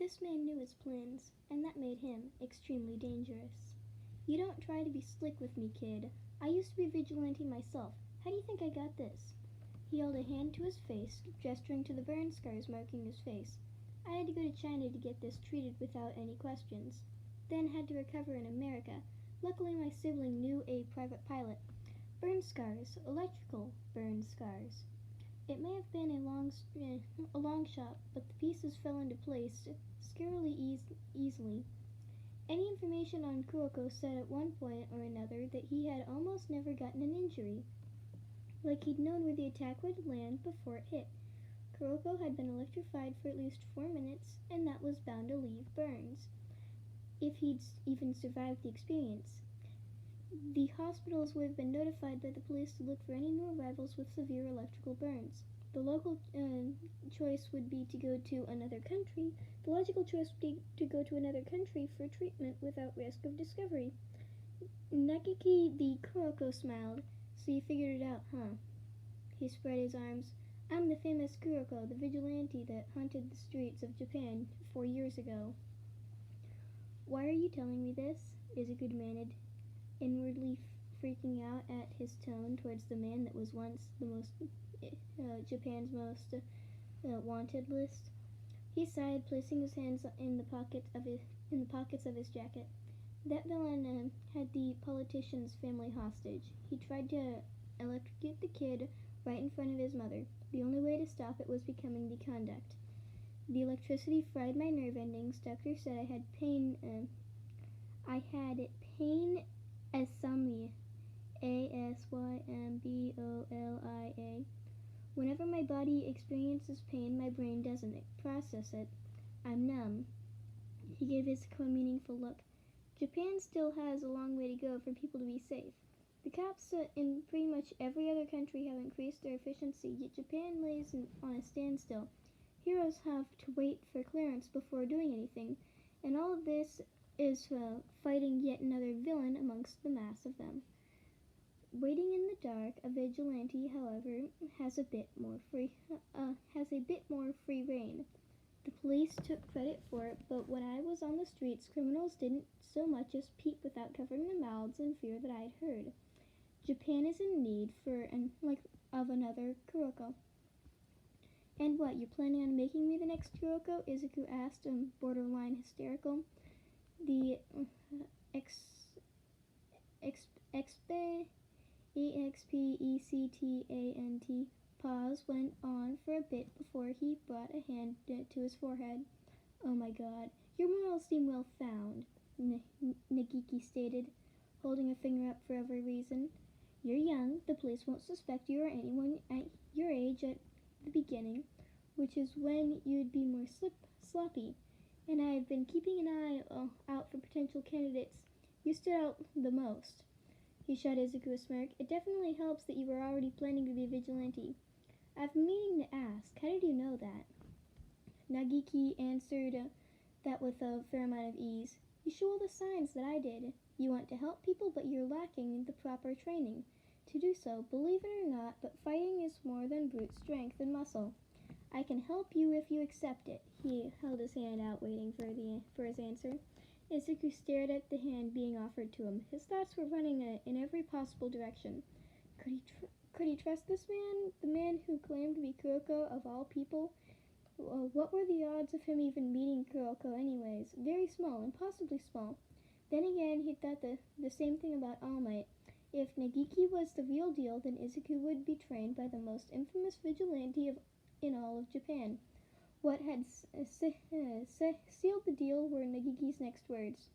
This man knew his plans, and that made him extremely dangerous. You don't try to be slick with me, kid. I used to be a vigilante myself. How do you think I got this? He held a hand to his face, gesturing to the burn scars marking his face. I had to go to China to get this treated without any questions. Then had to recover in America. Luckily my sibling knew a private pilot. Burn scars, electrical burn scars. It may have been a long shot, but the pieces fell into place scarily easily. Any information on Kuroko said at one point or another that he had almost never gotten an injury, like he'd known where the attack would land before it hit. Kuroko had been electrified for at least 4 minutes, and that was bound to leave burns, if he'd even survived the experience. The hospitals would have been notified by the police to look for any new arrivals with severe electrical burns. The local choice would be to go to another country. The logical choice would be to go to another country for treatment without risk of discovery. Nagiki the Kuroko smiled. So you figured it out, huh? He spread his arms. I'm the famous Kuroko, the vigilante that haunted the streets of Japan 4 years ago. Why are you telling me this? Izuku demanded, inwardly freaking out at his tone towards the man that was once Japan's most wanted list. He sighed, placing his hands in the pockets of his jacket. That villain had the politician's family hostage. He tried to electrocute the kid right in front of his mother. The only way to stop it was becoming the conduct. The electricity fried my nerve endings. Doctor said I had pain asomnia. Asymbolia. Whenever my body experiences pain, my brain doesn't process it. I'm numb. He gave Izuku a meaningful look. Japan still has a long way to go for people to be safe. The cops in pretty much every other country have increased their efficiency, yet Japan lays on a standstill. Heroes have to wait for clearance before doing anything, and all of this is fighting yet another villain amongst the mass of them. Waiting in the dark, a vigilante, however, has a bit more free reign. The police took credit for it, but when I was on the streets, criminals didn't so much as peep without covering their mouths in fear that I'd heard. Japan is in need of another Kuroko. And what, you're planning on making me the next Kuroko? Izuku asked, borderline hysterical. The expectant pause went on for a bit before he brought a hand to his forehead. Oh my god, your morals seem well found, Nagiki stated, holding a finger up for every reason. You're young, the police won't suspect you or anyone at your age at the beginning, which is when you'd be more sloppy. And I've been keeping an eye out for potential candidates. You stood out the most. He shot Izuku a smirk. It definitely helps that you were already planning to be a vigilante. I've been meaning to ask, how did you know that? Nagiki answered that with a fair amount of ease. You show all the signs that I did. You want to help people, but you're lacking the proper training to do so. Believe it or not, but fighting is more than brute strength and muscle. I can help you if you accept it. He held his hand out, waiting for his answer. Izuku stared at the hand being offered to him. His thoughts were running in every possible direction. Could he trust this man? The man who claimed to be Kuroko of all people? What were the odds of him even meeting Kuroko anyways? Very small, impossibly small. Then again, he thought the same thing about All Might. If Nagiki was the real deal, then Izuku would be trained by the most infamous vigilante in all of Japan. What had sealed the deal were Nagiki's next words.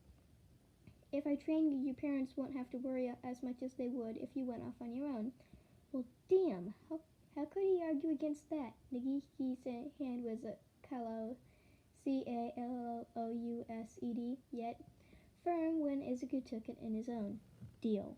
If I train you, your parents won't have to worry as much as they would if you went off on your own. Well, damn, how could he argue against that? Nagiki's hand was callous, Calloused, yet firm when Izuku took it in his own. Deal.